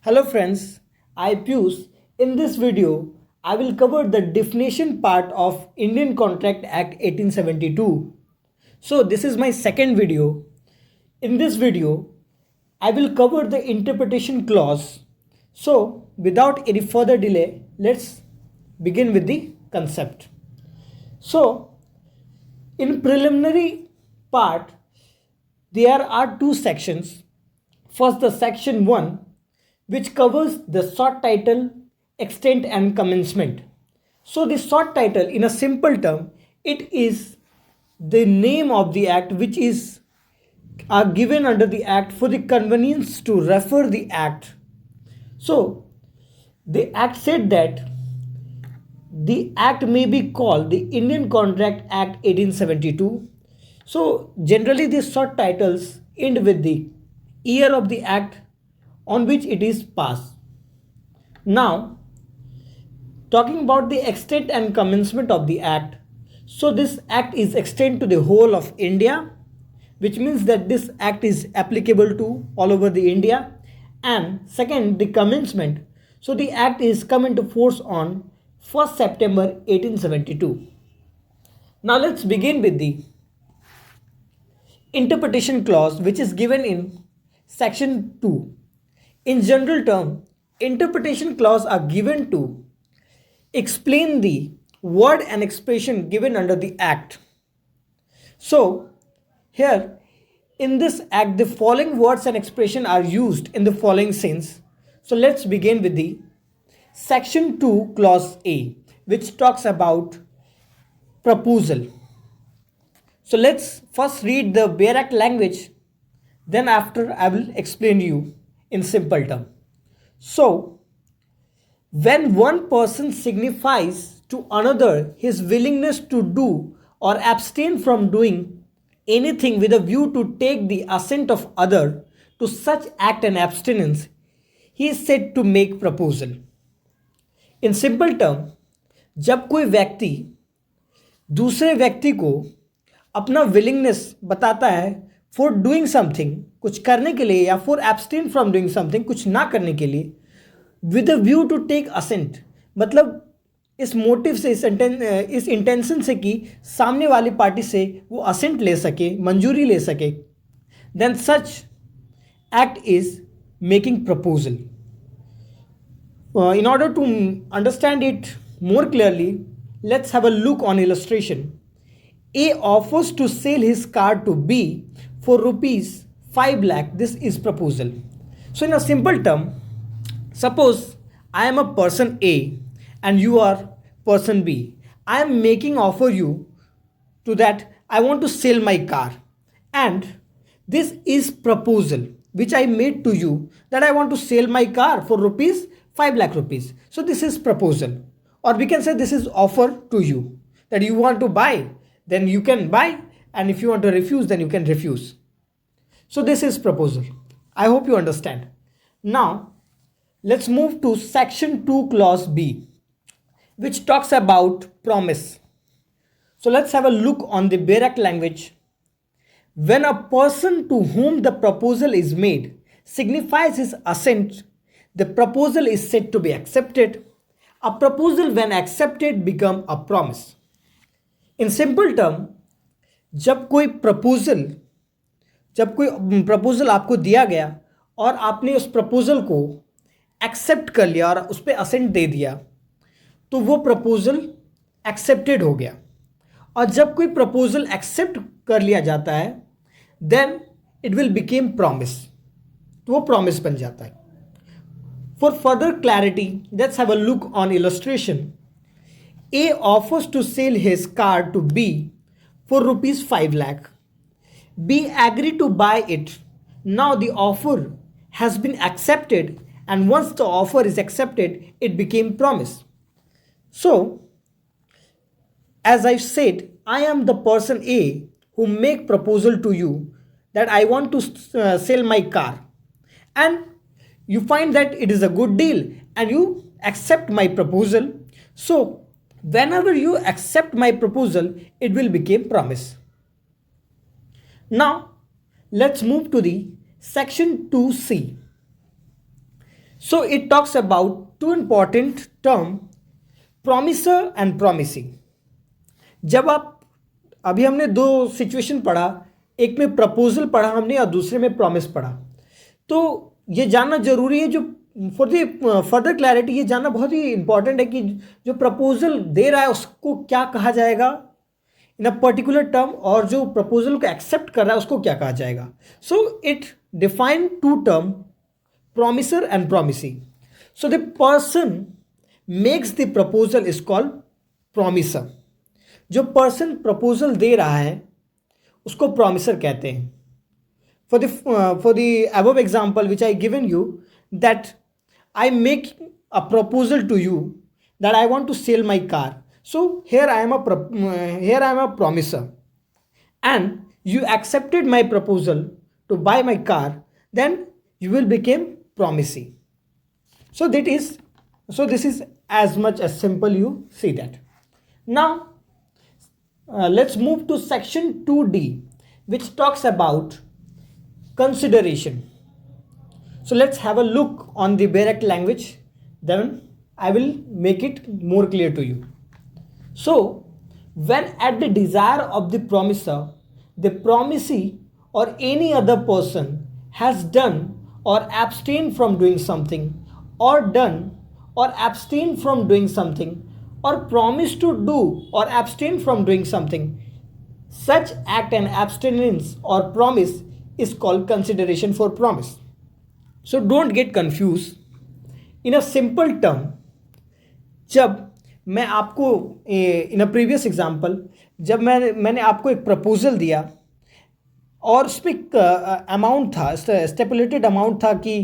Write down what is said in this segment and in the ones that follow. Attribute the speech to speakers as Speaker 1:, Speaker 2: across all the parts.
Speaker 1: Hello friends, I Pius. In this video, I will cover the definition part of Indian Contract Act 1872. So this is my second video. In this video, I will cover the interpretation clause. So without any further delay, let's begin with the concept. So in preliminary part, there are two sections. First, the section 1, which covers the short title, extent and commencement. So the short title, in a simple term, it is the name of the act which is given under the act for the convenience to refer the act. So the act said that the act may be called the Indian Contract Act 1872. So generally these short titles end with the year of the act on which it is passed. Now, talking about the extent and commencement of the act, so this act is extended to the whole of India, which means that this act is applicable to all over the India. And second, the commencement. So the act is come into force on 1st September 1872. Now let's begin with the interpretation clause which is given in section 2. In general term, interpretation clause are given to explain the word and expression given under the act. So here in this act, the following words and expression are used in the following sense. So let's begin with the section 2 clause A, which talks about proposal. So let's first read the Bare Act language, then after I will explain you in simple term. So when one person signifies to another his willingness to do or abstain from doing anything with a view to take the assent of other to such act and abstinence, he is said to make proposal. In simple term, जब कोई व्यक्ति दूसरे व्यक्ति को अपना willingness बताता है for doing something, कुछ करने के लिए, या for abstain from doing something, कुछ ना करने के लिए, with a view to take assent, मतलब इस मोटिव से, इस इंटेंशन से कि सामने वाली पार्टी से वो असेंट ले सके, मंजूरी ले सके, then such act is making proposal. In order to understand it more clearly, let's have a look on illustration. A offers to sell his car to B for rupees 5 lakh. This is proposal. So in a simple term, suppose I am a person A and you are person B. I am making offer you to that I want to sell my car, and this is proposal which I made to you that I want to sell my car for rupees 5 lakh rupees. So this is proposal, or we can say this is offer to you that you want to buy, then you can buy, and if you want to refuse, then you can refuse. So this is proposal. I hope you understand. Now let's move to section 2 clause B, which talks about promise. So let's have a look on the Bare Act language. When a person to whom the proposal is made signifies his assent, the proposal is said to be accepted. A proposal when accepted become a promise. In simple term, जब कोई proposal आपको दिया गया और आपने उस proposal को accept कर लिया और उस पर असेंट दे दिया, तो वो प्रपोजल एक्सेप्टेड हो गया. और जब कोई प्रपोजल एक्सेप्ट कर लिया जाता है, then it will became promise, तो वो प्रॉमिस बन जाता है. For further clarity, let's have a look on illustration. A offers to sell his car to B for rupees 5 lakh. B agreed to buy it. Now the offer has been accepted, and once the offer is accepted, it became promise. So, as I said, I am the person A who make proposal to you that I want to sell my car, and you find that it is a good deal and you accept my proposal. So whenever you accept my proposal, it will become promise. Now let's move to the section 2C. So it talks about two important term, promiser and promisee. जब आप अभी हमने दो situation पढ़ा, एक में proposal पढ़ा हमने और दूसरे में प्रॉमिस पढ़ा, तो ये जानना जरूरी है, जो फॉर द फर्दर क्लैरिटी ये जानना बहुत ही इंपॉर्टेंट है कि जो प्रपोजल दे रहा है उसको क्या कहा जाएगा इन अ पर्टिकुलर टर्म, और जो प्रपोजल को एक्सेप्ट कर रहा है उसको क्या कहा जाएगा. So it define two term, promiser and promisee. So the person makes the proposal is called promiser. जो person proposal दे रहा है उसको promiser कहते हैं. For the above example which I given you, that I make a proposal to you that I want to sell my car. So here I am a promiser, and you accepted my proposal to buy my car, then you will become promisee. So this is as much as simple you see that. Now let's move to section 2D, which talks about consideration. So let's have a look on the Barak language, then I will make it more clear to you. So when at the desire of the promiser, the promisee or any other person has done or abstain from doing something, or done or abstain from doing something, or promise to do or abstain from doing something, such act and abstinence or promise is called consideration for promise. So don't get confused. In a simple term, जब मैं आपको इन a previous example, जब मैंने आपको एक proposal दिया और उसमें अमाउंट था, स्टेपुलेटेड अमाउंट था कि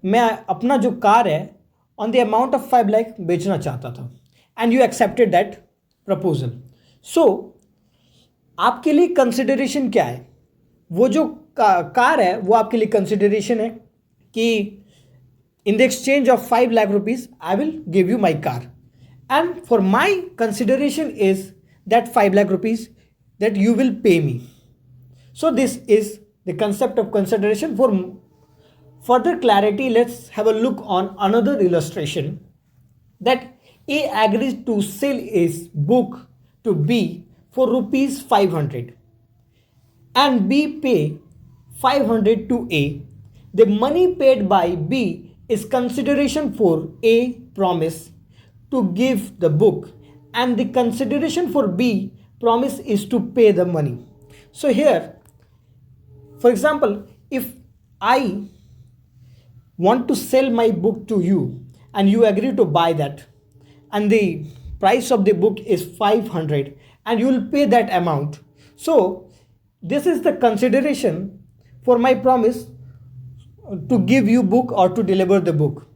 Speaker 1: मैं अपना जो कार है on the amount of 5 lakh बेचना चाहता था, and you accepted that proposal. So आपके लिए कंसिडरेशन क्या है? वो जो कार है वो आपके लिए कंसिडरेशन है कि in the exchange of 5 lakh rupees I will give you my car, and for my consideration is that 5 lakh rupees that you will pay me. So this is the concept of consideration. For further clarity, let's have a look on another illustration, that A agrees to sell his book to B for rupees 500 and B pay 500 to A. The money paid by B is consideration for A promise to give the book, and the consideration for B promise is to pay the money. So here, for example, if I want to sell my book to you and you agree to buy that, and the price of the book is 500 and you will pay that amount, so this is the consideration for my promise to give you book or to deliver the book,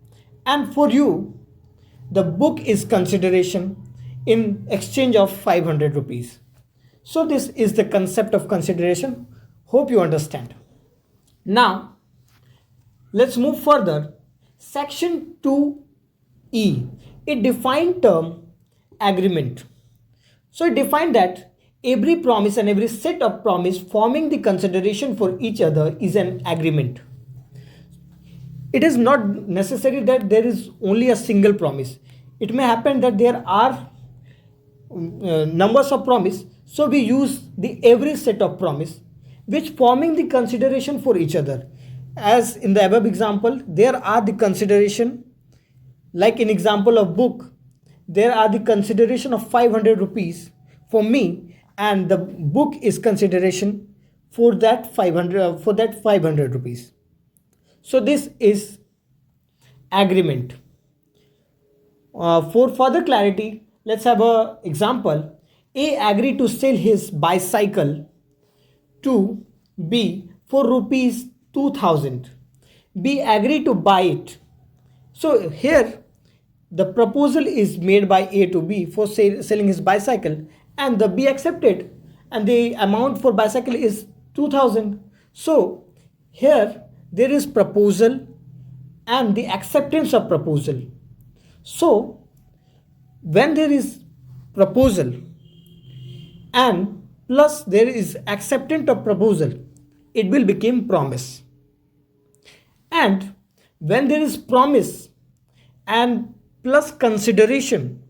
Speaker 1: and for you the book is consideration in exchange of 500 rupees. So this is the concept of consideration. Hope you understand. Now let's move further. Section 2E, it defined term agreement. So it defined that every promise and every set of promise forming the consideration for each other is an agreement. It is not necessary that there is only a single promise. It may happen that there are numbers of promise, so we use the every set of promise which forming the consideration for each other. As in the above example, there are the consideration, like in example of book, there are the consideration of 500 rupees for me, and the book is consideration for that 500 rupees. So this is agreement. For further clarity, let's have a example. A agreed to sell his bicycle to B for rupees 2000. B agreed to buy it. So here the proposal is made by A to B for selling his bicycle, and the B accepted, and the amount for bicycle is 2000. So here there is proposal and the acceptance of proposal. So when there is proposal and plus there is acceptance of proposal, it will become promise. And when there is promise and plus consideration,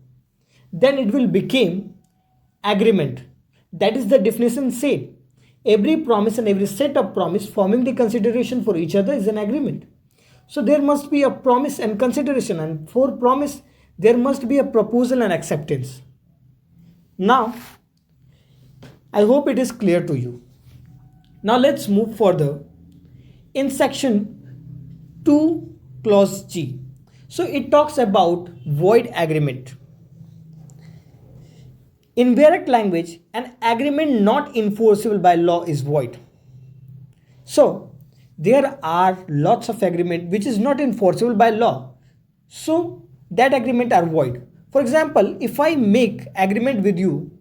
Speaker 1: then it will become agreement. That is the definition said. Every promise and every set of promise forming the consideration for each other is an agreement. So there must be a promise and consideration, and for promise there must be a proposal and acceptance. Now I hope it is clear to you. Now let's move further in section 2 clause G. So it talks about void agreement. In Barak language, an agreement not enforceable by law is void. So there are lots of agreement which is not enforceable by law. So that agreement are void. For example, if I make agreement with you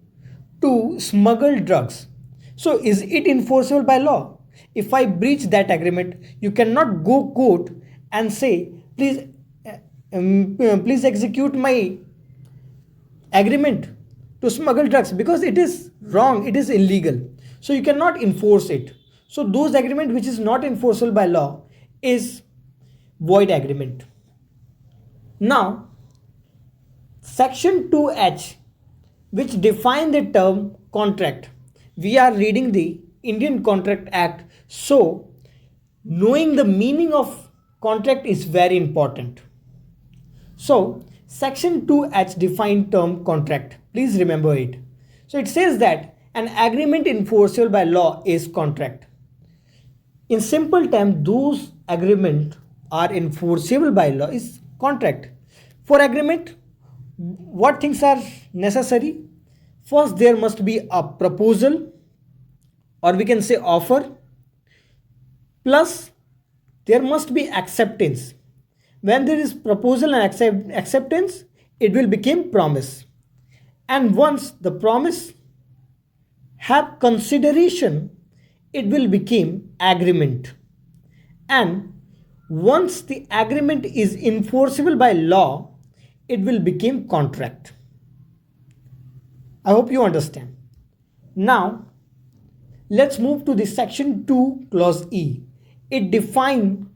Speaker 1: to smuggle drugs, so is it enforceable by law? If I breach that agreement, you cannot go court and say, please execute my agreement to smuggle drugs, because it is wrong, it is illegal. So you cannot enforce it. So those agreement which is not enforceable by law is void agreement. Now section 2H, which define the term contract. We are reading the Indian Contract Act, so knowing the meaning of contract is very important. So section 2H define term contract. Please remember it. So it says that an agreement enforceable by law is contract. In simple terms, those agreement are enforceable by law is contract. For agreement, what things are necessary? First, there must be a proposal, or we can say offer, plus there must be acceptance. When there is proposal and acceptance, it will become promise. And once the promise have consideration, it will become agreement. And once the agreement is enforceable by law, it will become contract. I hope you understand. Now let's move to the section 2 clause E. It defines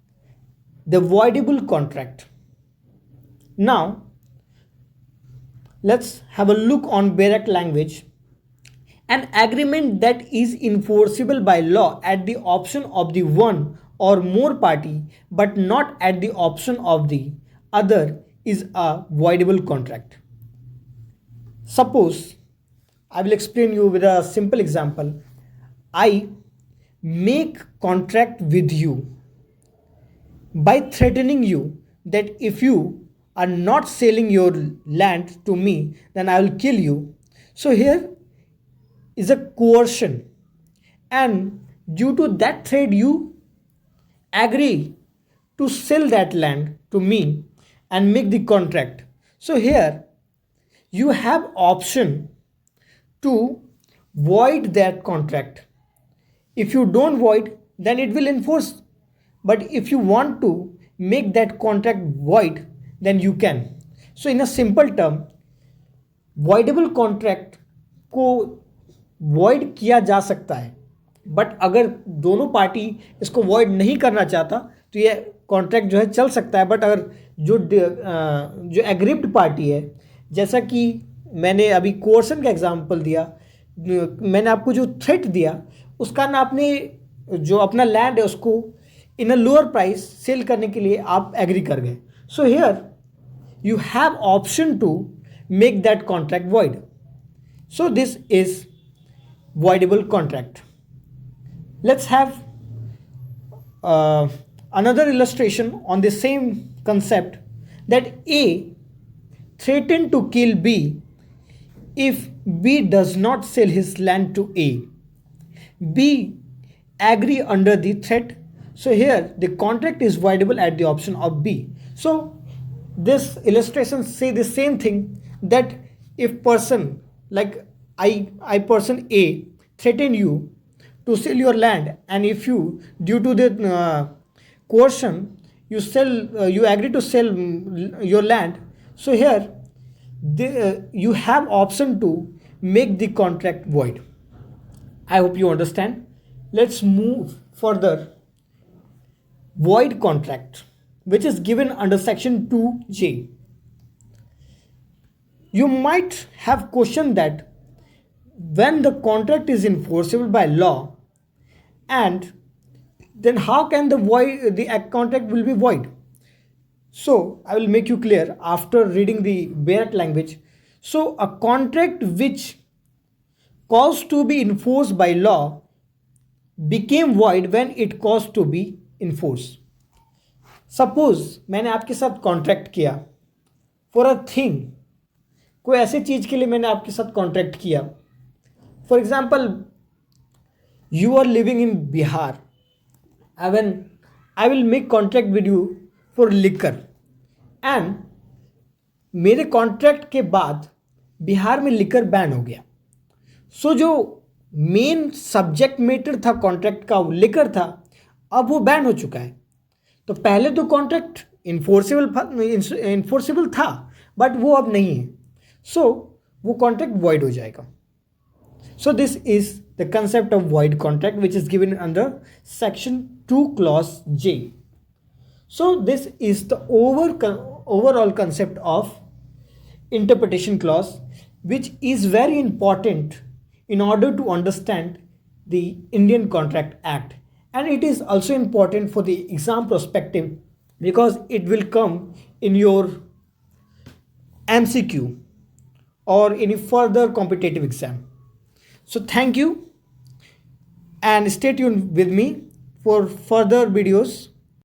Speaker 1: the voidable contract. Now let's have a look on Barak language. An agreement that is enforceable by law at the option of the one or more party but not at the option of the other is a voidable contract. Suppose, I will explain you with a simple example. I make contract with you by threatening you that if you are not selling your land to me, then I will kill you. So here is a coercion, and due to that threat you agree to sell that land to me and make the contract. So here you have option to void that contract. If you don't void, then it will enforce. But if you want to make that contract void, then you can. So in a simple term, voidable contract को void किया जा सकता है, but अगर दोनों party इसको void नहीं करना चाहता तो ये कॉन्ट्रैक्ट जो है चल सकता है. बट अगर जो एग्रीव्ड पार्टी है, जैसा कि मैंने अभी कोर्सन का एग्जांपल दिया, मैंने आपको जो थ्रेट दिया उसका ना आपने जो अपना लैंड है उसको इन अ लोअर प्राइस सेल करने के लिए आप एग्री कर गए. So here you have option to make that contract void. So this is voidable contract. Let's have another illustration on the same concept, that A threatened to kill B if B does not sell his land to A. B agree under the threat. So here the contract is voidable at the option of B. So this illustration say the same thing, that if person like I person A threaten you to sell your land, and if you due to the coercion you agree to sell your land, so here you have option to make the contract void. I hope you understand. Let's move further. Void contract. which is given under section 2J. You might have questioned that when the contract is enforceable by law, and then how can the contract will be void? So I will make you clear after reading the bare language. So a contract which caused to be enforced by law became void when it caused to be enforced. Suppose मैंने आपके साथ contract किया for a thing, कोई ऐसे चीज़ के लिए मैंने आपके साथ कॉन्ट्रैक्ट किया. For example, you are living in Bihar, I will make contract with you for liquor, and मेरे कॉन्ट्रैक्ट के बाद बिहार में लिकर बैन हो गया. सो जो मेन सब्जेक्ट मैटर था कॉन्ट्रैक्ट का, वो लिकर था, अब वो बैन हो चुका है. तो पहले तो कॉन्ट्रैक्ट इन्फोर्सेबल था बट वो अब नहीं है, सो वो कॉन्ट्रैक्ट वॉइड हो जाएगा. So this is the concept of void contract which is given under section 2 clause J. So this is the overall concept of interpretation clause, which is very important in order to understand the Indian Contract Act. And it is also important for the exam perspective because it will come in your MCQ or any further competitive exam. So thank you and stay tuned with me for further videos.